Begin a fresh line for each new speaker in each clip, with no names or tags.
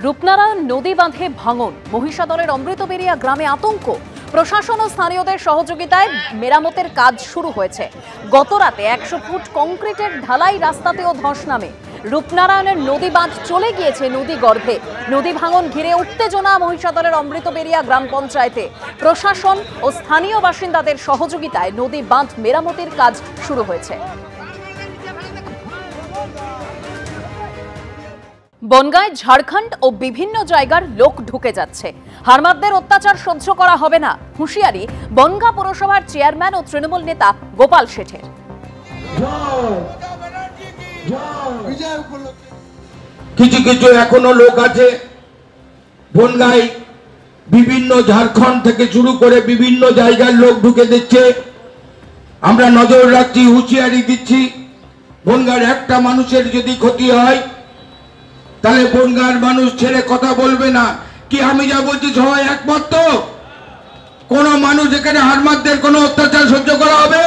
রূপনারায়ণ নদী বাঁধে ভাঙন, মহিষাদলের অমৃতবেরিয়া গ্রামে আতঙ্ক। প্রশাসন ও স্থানীয়দের সহযোগিতায় মেরামতের কাজ শুরু হয়েছে। গতরাতে 100 ফুট কংক্রিটের ঢালাই রাস্তাতেও ধস নামে। রূপনারায়ণের নদী বাঁধ চলে গিয়েছে নদী গর্ভে। নদী ভাঙন ঘিরে উত্তেজনা মহিষাদলের অমৃতবেরিয়া গ্রাম পঞ্চায়েতে। প্রশাসন ও স্থানীয় বাসিন্দাদের সহযোগিতায় নদী বাঁধ মেরামতের কাজ শুরু হয়েছে। বনগাঁয় ঝাড়খণ্ড ও বিভিন্ন জায়গার লোক ঢুকে যাচ্ছে। হারমাদদের অত্যাচার সহ্য করা হবে না, হুঁশিয়ারি বনগাঁ পৌরসভার চেয়ারম্যান ও তৃণমূল নেতা গোপাল শেঠের।
কিছু কিছু এখনো লোক আছে বনগাঁয়, বিভিন্ন ঝাড়খণ্ড থেকে শুরু করে বিভিন্ন জায়গার লোক ঢুকে দিচ্ছে। আমরা নজর রাখছি, হুঁশিয়ারি দিচ্ছি। বনগাঁর একটা মানুষের যদি ক্ষতি হয় তাহলে বনগাঁর মানুষ ছেড়ে কথা বলবে না। কি আমি যা বলছি সবাই একমত তো? কোন মানুষ এখানে হারমাদদের কোনো অত্যাচার সহ্য করা হবে?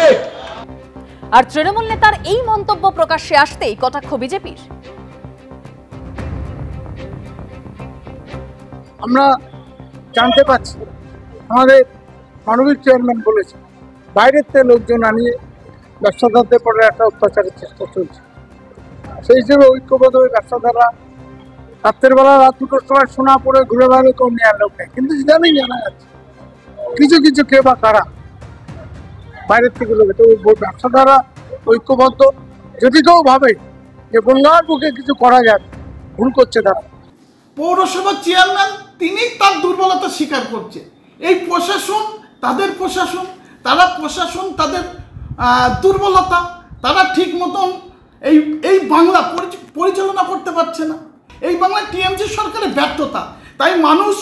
আর তৃণমূল নেতার এই মন্তব্য প্রকাশ্যে আসতেই কটাক্ষ বিজেপির।
আমরা জানতে পাচ্ছি আমাদের মানবিক চেয়ারম্যান বলেছে বাইরের থেকে লোকজন আনিয়ে ব্যবসাদারদের পরে একটা অত্যাচারের চেষ্টা চলছে। সেই হিসেবে ঐক্যবদ্ধ হয়ে ব্যবসাদাররা রাত্রের বেলা রাত 2টোর সময় শোনা পড়ে ঘুরে বেড়ালে কেউ নেওয়ার লোক নেই, কিন্তু জানেই জানা যাচ্ছে কিছু কিছু কে বা কারা বাইরের থেকে লোক। তো ব্যবসাদাররা ঐক্যবদ্ধ, যদি কেউ ভাবে যে বনগাঁর বুকে কিছু করা যায়, ভুল করছে তারা।
পৌরসভার চেয়ারম্যান তিনি তার দুর্বলতা স্বীকার করছে। এই প্রশাসন তাদের দুর্বলতা, তারা ঠিক মতন এই বাংলা পরিচালনা করতে পারছে না। এই বাংলা টিএমসি সরকারের ব্যর্থতা, তাই মানুষ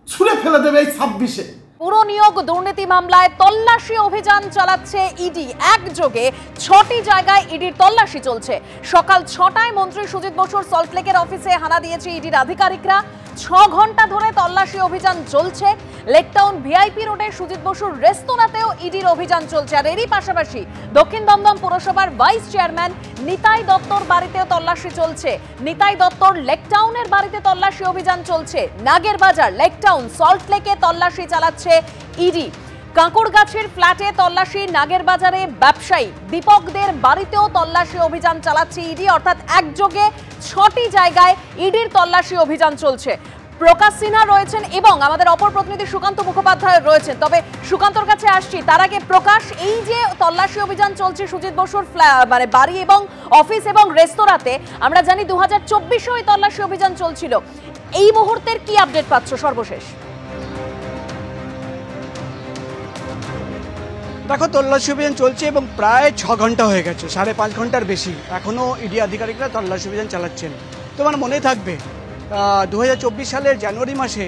ছুঁড়ে ফেলে দেবে এই 26-এ।
পুর নিয়োগ দুর্নীতি মামলায় তল্লাশি অভিযান চালাচ্ছে ইডি। একযোগে 6টি জায়গায় ইডির তল্লাশি চলছে। সকাল 6টায় মন্ত্রী সুজিত বসুর সল্টলেকের অফিসে হানা দিয়েছে ইডির আধিকারিকরা। 6 ঘন্টা ধরে তল্লাশি অভিযান চলছে। লেকটাউন ভিআইপি রোডে সুজিত বসুর রেস্তোরাঁতেও ইডির অভিযান চলছে। আর এরই পাশাপাশি দক্ষিণ দমদম পুরসভার ভাইস চেয়ারম্যান নিতাই দত্তর বাড়িতেও তল্লাশি চলছে। নিতাই দত্তর লেকটাউনের বাড়িতে তল্লাশি অভিযান চলছে। নাগের বাজার, লেকটাউন, সল্টলেকে তল্লাশি চালাচ্ছে ইডি। কাঁকড়গাছির ফ্ল্যাটে তল্লাশি, নাগের বাজারে ব্যবসায়ী দীপকদের বাড়িতেও তল্লাশি অভিযান চালাচ্ছে ইডি। অর্থাৎ একযোগে 6টি জায়গায় ইডির তল্লাশি অভিযান চলছে। প্রকাশ সিনহা রয়েছেন এবং আমাদের অপর প্রতিনিধি সুকান্ত মুখোপাধ্যায় রয়েছেন। তবে সুকান্তর কাছে আসছি, তার আগে প্রকাশ, এই যে তল্লাশি অভিযান চলছে সুজিত বসুর বাড়ি এবং অফিস এবং রেস্তোরাঁতে, আমরা জানি 2024-এও এই তল্লাশি অভিযান চলছিল। এই মুহূর্তের কি আপডেট পাচ্ছ সর্বশেষ?
দেখো, তল্লাশি অভিযান চলছে এবং প্রায় 6 ঘন্টা হয়ে গেছে, 5.5 ঘন্টার বেশি। এখনও ইডি আধিকারিকরা তল্লাশি অভিযান চালাচ্ছেন। তোমার মনে থাকবে 2024 সালের জানুয়ারি মাসে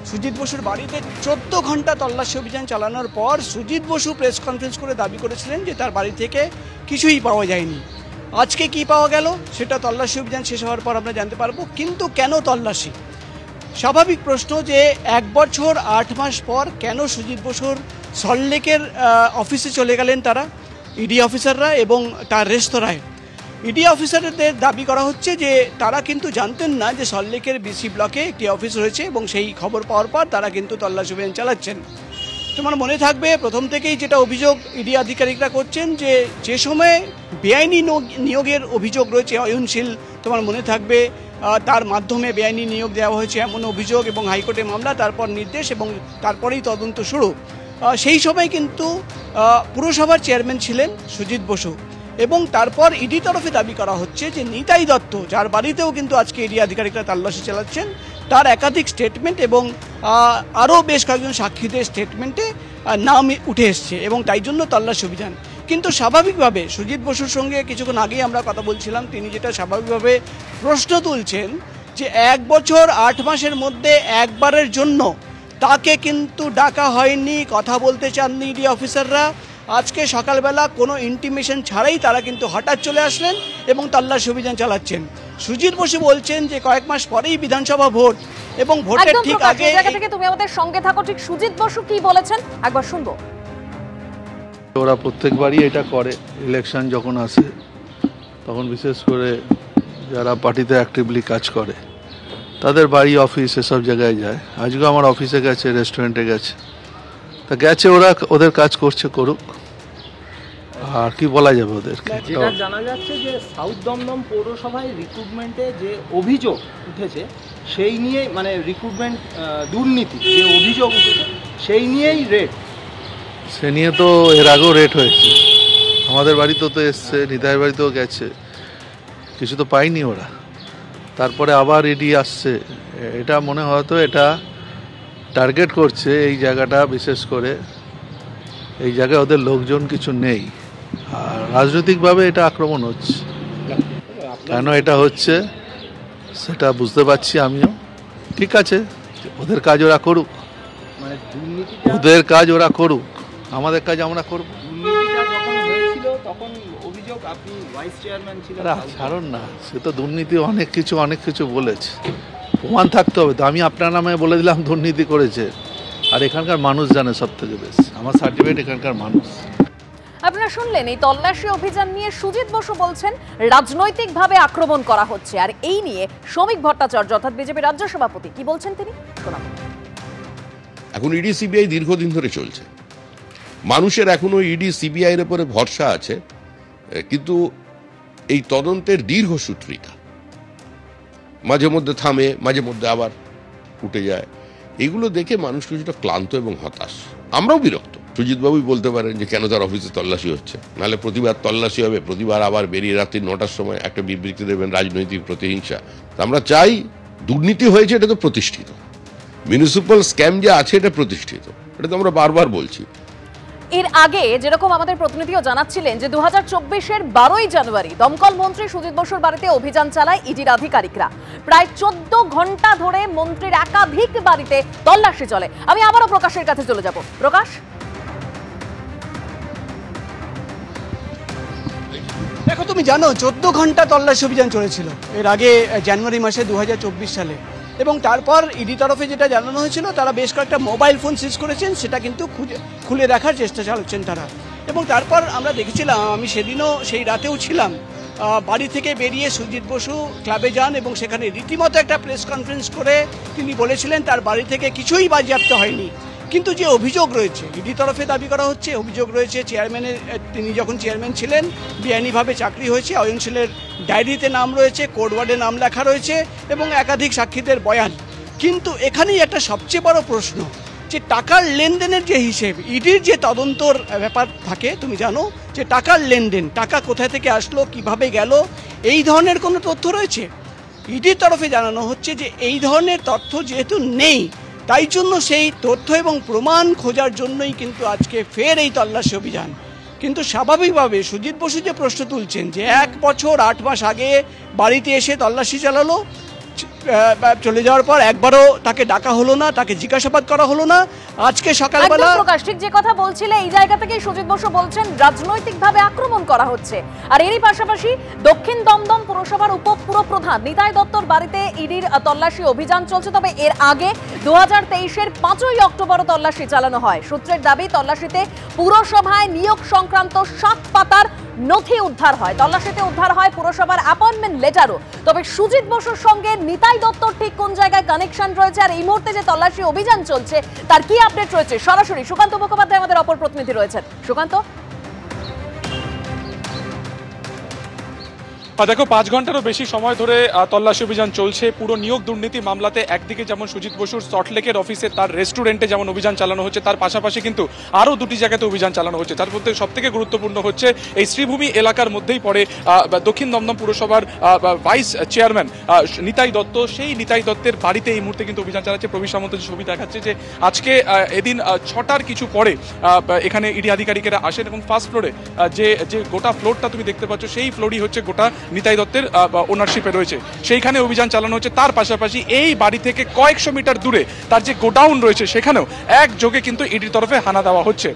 সুজিত বসুর বাড়িতে 14 ঘন্টা তল্লাশি অভিযান চালানোর পর সুজিত বসু প্রেস কনফারেন্স করে দাবি করেছিলেন যে তার বাড়ি থেকে কিছুই পাওয়া যায়নি। আজকে কি পাওয়া গেল সেটা তল্লাশি অভিযান শেষ হওয়ার পর আমরা জানতে পারবো। কিন্তু কেন তল্লাশি? স্বাভাবিক প্রশ্ন যে 1 বছর 8 মাস পর কেন সুজিত বসুর সল্টলেকের অফিসে চলে গেলেন তারা ইডি অফিসাররা এবং তার রেস্তোরাঁয়। ইডি অফিসারদের দাবি করা হচ্ছে যে তারা কিন্তু জানতেন না যে সল্টলেকের বিসি ব্লকে একটি অফিস রয়েছে এবং সেই খবর পাওয়ার পর তারা কিন্তু তল্লাশি অভিযান চালাচ্ছেন। তোমার মনে থাকবে প্রথম থেকেই যেটা অভিযোগ ইডি আধিকারিকরা করছেন যে সময়ে বেআইনি নিয়োগের অভিযোগ রয়েছে অয়নশীল, তোমার মনে থাকবে তার মাধ্যমে বেআইনি নিয়োগ দেওয়া হয়েছে এমন অভিযোগ এবং হাইকোর্টে মামলা, তারপর নির্দেশ এবং তারপরেই তদন্ত শুরু। সেই সময় কিন্তু পুরসভার চেয়ারম্যান ছিলেন সুজিত বসু এবং তারপর ইডি তরফে দাবি করা হচ্ছে যে নিতাই দত্ত, যার বাড়িতেও কিন্তু আজকে ইডি আধিকারিকরা তল্লাশি চালাচ্ছেন, তার একাধিক স্টেটমেন্ট এবং আরও বেশ কয়েকজন সাক্ষীদের স্টেটমেন্টে নাম উঠে এসছে এবং তাই জন্য তল্লাশি অভিযান। কিন্তু স্বাভাবিকভাবে সুজিত বসুর সঙ্গে কিছুক্ষণ আগেই আমরা কথা বলছিলাম, তিনি যেটা স্বাভাবিকভাবে প্রশ্ন তুলছেন যে 1 বছর 8 মাসের মধ্যে একবারের জন্য তাকে কিন্তু ডাকা হয়নি, কথা বলতে চাননি ইডি অফিসাররা। আজকে সকালবেলা কোনো ইন্টিমেশন ছাড়াই তারা কিন্তু হঠাৎ চলে আসলেন এবং তল্লাশি অভিযান চালাচ্ছেন। সুজিত বসু বলছেন যে কয়েক মাস পরেই বিধানসভা ভোট এবং ভোটের ঠিক আগে।
তুমি আমাদের সঙ্গে থাকো, ঠিক সুজিত বসু কি বলেছেন একবার শুনবো।
ওরা প্রত্যেকবারই এটা করে, ইলেকশন যখন আসে তখন বিশেষ করে যারা পার্টিতে অ্যাক্টিভলি কাজ করে তাদের বাড়ি অফিস এসব জায়গায় যায়। আজকে আমার অফিসে গেছে, রেস্টুরেন্টে গেছে, তা গেছে, ওরা ওদের কাজ করছে, করুক, আর কি বলা যাবে ওদেরকে।
যেটা জানা যাচ্ছে যে সাউথ দমদম পৌরসভায় রিক্রুটমেন্টে যে অভিযোগ উঠেছে সেই নিয়ে, মানে রিক্রুটমেন্ট দুর্নীতি যে অভিযোগ উঠেছে সেই নিয়েই রেট,
সে নিয়ে তো এর আগেও রেট হয়েছে, আমাদের বাড়িতেও তো এসছে, নিতাইয়ের বাড়িতেও গেছে, কিছু তো পাইনি ওরা, তারপরে আবার ইডি আসছে। এটা মনে হয়তো এটা টার্গেট করছে এই জায়গাটা, বিশেষ করে এই জায়গায় ওদের লোকজন কিছু নেই, আর রাজনৈতিকভাবে এটা আক্রমণ হচ্ছে। কেন এটা হচ্ছে সেটা বুঝতে পারছি আমিও। ঠিক আছে, ওদের কাজ ওরা করুক,
মানে দুর্নীতিটা,
ওদের কাজ ওরা করুক, আমাদের কাজ আমরা করব।
দুর্নীতিটা যখন হয়েছিল তখন অভিযোগ আপনি ভাইস চেয়ারম্যান ছিলেন।
ছাড়ুন না, সে তো দুর্নীতি অনেক কিছু বলেছে, প্রমাণ থাকতে হবে তো। আমি আপনার নামে বলে দিলাম দুর্নীতি করেছে, আর এখানকার মানুষ জানে সব থেকে বেশি, আমার সার্টিফিকেট এখানকার মানুষ।
আপনারা শুনলেন এই তল্লাশি অভিযান নিয়ে সুজিত বসু বলছেন রাজনৈতিকভাবে আক্রমণ করা হচ্ছে, আর এই নিয়ে শ্রমিক ভট্টাচার্য অর্থাৎ বিজেপি রাজ্য সভাপতি কি বলছেন তিনি শোনাব।
এখন ইডি সিবিআই দীর্ঘদিন ধরে চলছে, মানুষের এখনো ইডি সিবিআই এর উপরে ভরসা আছে, কিন্তু এই তদন্তের দীর্ঘসূত্রিতা মাঝে মধ্যে থামে, মাঝে মধ্যে আবার উঠে যায়, এগুলো দেখে মানুষ কিছুটা ক্লান্ত এবং হতাশ। আমরাও বিরক্ত। সুজিতবাবুই বলতে পারেন যে কেন তার অফিসে তল্লাশি হচ্ছে, নাহলে প্রতিবার তল্লাশি হবে, প্রতিবার আবার বেরিয়ে রাত্রি 9টার সময় একটা বিবৃতি দেবেন রাজনৈতিক প্রতিহিংসা। আমরা চাই দুর্নীতি হয়েছে এটা তো প্রতিষ্ঠিত, মিউনিসিপ্যাল স্ক্যাম যে আছে এটা প্রতিষ্ঠিত, এটা তো আমরা বারবার বলছি।
এর আগে যেরকম আমাদের প্রতিনিধিও জানাচ্ছিলেন যে 2024-এর 12ই জানুয়ারি দমকল মন্ত্রী সুজিত বসুর বাড়িতে অভিযান চালায় ইডির আধিকারিকরা। প্রায় 14 ঘন্টা ধরে মন্ত্রীর একাধিক বাড়িতে তল্লাশি চলে। আমি আবারও প্রকাশের কাছে চলে যাব। প্রকাশ,
দেখো, তুমি জানো 14 ঘন্টা তল্লাশি অভিযান চলেছিল এর আগে জানুয়ারি মাসে 2024 সালে, এবং তারপর ইডি তরফে যেটা জানানো হয়েছিল তারা বেশ কয়েকটা মোবাইল ফোন সিজ করেছেন, সেটা কিন্তু খুলে দেখার চেষ্টা চালাচ্ছেন তারা। এবং তারপর আমরা দেখেছিলাম, আমি সেদিনও সেই রাতেও ছিলাম, বাড়ি থেকে বেরিয়ে সুজিত বসু ক্লাবে যান এবং সেখানে রীতিমতো একটা প্রেস কনফারেন্স করে তিনি বলেছিলেন তার বাড়ি থেকে কিছুই বাজেয়াপ্ত হয়নি। কিন্তু যে অভিযোগ রয়েছে, ইডি তরফে দাবি করা হচ্ছে, অভিযোগ রয়েছে চেয়ারম্যানের, তিনি যখন চেয়ারম্যান ছিলেন বেআইনিভাবে চাকরি হয়েছে, অয়নশীলের ডায়েরিতে নাম রয়েছে, কোর্ট ওয়ার্ডে নাম লেখা রয়েছে এবং একাধিক সাক্ষীদের বয়ান। কিন্তু এখানেই একটা সবচেয়ে বড় প্রশ্ন, যে টাকার লেনদেনের যে হিসেব, ইডির যে তদন্তর ব্যাপার থাকে, তুমি জানো যে টাকার লেনদেন, টাকা কোথায় থেকে আসলো, কিভাবে গেল, এই ধরনের কোনো তথ্য রয়েছে? ইডির তরফে জানানো হচ্ছে যে এই ধরনের তথ্য যেহেতু নেই, তাই জন্য সেই তথ্য এবং প্রমাণ খোঁজার জন্যই কিন্তু আজকে ফের এই তল্লাশি অভিযান। কিন্তু স্বাভাবিকভাবে সুজিত বসু যে প্রশ্ন তুলছেন যে 1 বছর 8 মাস আগে বাড়িতে এসে তল্লাশি চালালো, চলে যাওয়ার পর একবারও তাকে ডাকা হলো না, তাকে জিজ্ঞাসাবাদ করা হলো না, আজকে সকালবেলা।
প্রকাশ, ঠিক যে কথা বলছিলে এই জায়গা থেকে সুজিত বসু বলছেন রাজনৈতিকভাবে আক্রমণ করা হচ্ছে। আর এরই পাশাপাশি দক্ষিণ দমদম পুরসভার উপপুরপ্রধান নিতাই দত্তর বাড়িতে ইডির তল্লাশি অভিযান চলছে। তবে এর আগে 2023-এর 5ই অক্টোবর তল্লাশি চালানো হয়। সূত্রের দাবি তল্লাশিতে পুরসভায় নিয়োগ সংক্রান্ত 7 পাতার নথি উদ্ধার হয়। তল্লাশিতে উদ্ধার হয় পুরসভার অ্যাপয়েন্টমেন্ট লেটারও। তবে সুজিত বসুর সঙ্গে নিতাই দত্তর ঠিক কোন জায়গায় কানেকশন রয়েছে আর এই মুহূর্তে যে তল্লাশি অভিযান চলছে তার কি আপডেট রয়েছে, সরাসরি সুকান্ত মুখোপাধ্যায় আমাদের অপর প্রতিনিধি রয়েছেন। সুকান্ত,
দেখো 5 ঘন্টারও বেশি সময় ধরে তল্লাশি অভিযান চলছে পুরো নিয়োগ দুর্নীতি মামলাতে। একদিকে যেমন সুজিত বসুর সল্টলেকের অফিসে তার রেস্টুরেন্টে যেমন অভিযান চালানো হচ্ছে, তার পাশাপাশি কিন্তু আরও 2টি জায়গাতে অভিযান চালানো হচ্ছে। তার মধ্যে সবথেকে গুরুত্বপূর্ণ হচ্ছে এই শ্রীভূমি এলাকার মধ্যেই পড়ে দক্ষিণ দমদম পুরসভার ভাইস চেয়ারম্যান নিতাই দত্ত। সেই নিতাই দত্তের বাড়িতে এই মুহূর্তে কিন্তু অভিযান চালাচ্ছে। প্রবীর সামন্ত যে ছবি দেখাচ্ছে যে আজকে এদিন 6টার কিছু পরে এখানে ইডি আধিকারিকেরা আসেন এবং ফার্স্ট ফ্লোরে যে গোটা ফ্লোরটা তুমি দেখতে পাচ্ছ সেই ফ্লোরই হচ্ছে গোটা নিতাই দত্তের ওনারশিপে রয়েছে, সেইখানে অভিযান চালানো হচ্ছে। তার পাশাপাশি এই বাড়ি থেকে কয়েকশো মিটার দূরে তার যে গোডাউন রয়েছে সেখানেও একযোগে কিন্তু ইডির তরফে হানা দেওয়া হচ্ছে।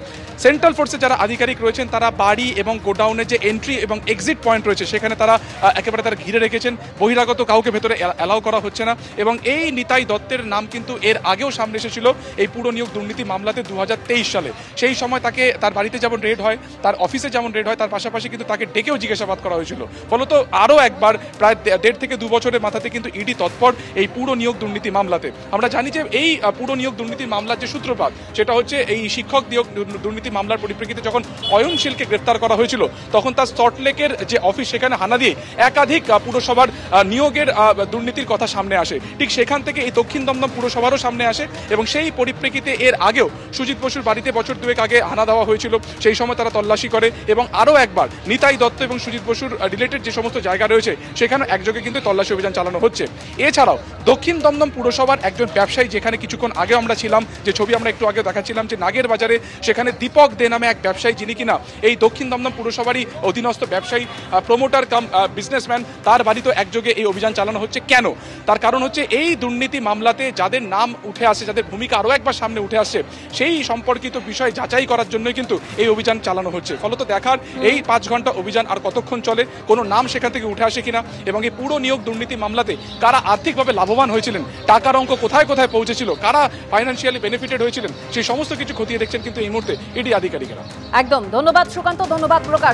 সেন্ট্রাল ফোর্সে যারা আধিকারিক রয়েছেন তারা বাড়ি এবং গোডাউনের যে এন্ট্রি এবং এক্সিট পয়েন্ট রয়েছে সেখানে তারা একেবারে তারা ঘিরে রেখেছেন, বহিরাগত কাউকে ভেতরে অ্যালাউ করা হচ্ছে না। এবং এই নিতাই দত্তের নাম কিন্তু এর আগেও সামনে এসেছিল এই পুরো নিয়োগ দুর্নীতি মামলাতে 2023 সালে। সেই সময় তাকে তার বাড়িতে যেমন রেড হয়, তার অফিসে যেমন রেড হয়, তার পাশাপাশি কিন্তু তাকে ডেকেও জিজ্ঞাসাবাদ করা হয়েছিল। ফলত আরও একবার প্রায় 1.5 থেকে 2 বছরের মাথাতে কিন্তু ইডি তৎপর এই পুরো নিয়োগ দুর্নীতি মামলাতে। আমরা জানি যে এই পুরো নিয়োগ দুর্নীতি মামলার যে সূত্রপাত সেটা হচ্ছে এই শিক্ষক নিয়োগ দুর্নীতি মামলার পরিপ্রেক্ষিতে যখন অয়নশীলকে গ্রেফতার করা হয়েছিল তখন তার সল্টলেকের যে অফিস সেখানে হানা দিয়ে একাধিক পুরসভার নিয়োগের দুর্নীতির কথা সামনে আসে। ঠিক সেখান থেকে এই দক্ষিণ দমদম পুরসভারও সামনে আসে এবং সেই পরিপ্রেক্ষিতে এর আগেও সুজিত বসুর বাড়িতে বছর 2 আগে হানা দেওয়া হয়েছিল, সেই সময় তারা তল্লাশি করে এবং আরও একবার নিতাই দত্ত এবং সুজিত বসুর রিলেটেড যে সমস্ত জায়গা রয়েছে সেখানে একযোগে কিন্তু তল্লাশি অভিযান চালানো হচ্ছে। এছাড়াও দক্ষিণ দমদম পুরসভার একজন ব্যবসায়ী, যেখানে কিছুক্ষণ আগেও আমরা ছিলাম, যে ছবি আমরা একটু আগে দেখাচ্ছিলাম, যে নাগের বাজারে সেখানে দীপক দে নামে এক ব্যবসায়ী, যিনি কিনা এই দক্ষিণ দমদম পুরসভারই অধীনস্থ ব্যবসায়ী, প্রমোটার কাম বিজনেসম্যান, তার বাড়িতে একযোগে এই অভিযান চালানো হচ্ছে। কেন? তার কারণ হচ্ছে এই দুর্নীতি মামলাতে যাদের নাম উঠে আসে, যাদের ভূমিকা আরও একবার সামনে উঠে আসছে, সেই সম্পর্কিত বিষয় যাচাই করার জন্যই কিন্তু এই অভিযান চালানো হচ্ছে। ফলত দেখার এই 5 ঘন্টা অভিযান আর কতক্ষণ চলে, কোনো নাম সেখান থেকে উঠে আসে কিনা, এবং এই পুরো নিয়োগ দুর্নীতি মামলাতে কারা আর্থিকভাবে লাভবান হয়েছিলেন, টাকার অঙ্ক কোথায় কোথায় পৌঁছেছিল, কারা ফাইন্যান্সিয়ালি বেনিফিটেড হয়েছিলেন, সেই সমস্ত কিছু খতিয়ে দেখছেন কিন্তু এই মুহূর্তে ইডি আধিকারিকেরা।
একদম ধন্যবাদ সুকান্ত, ধন্যবাদ প্রকাশ।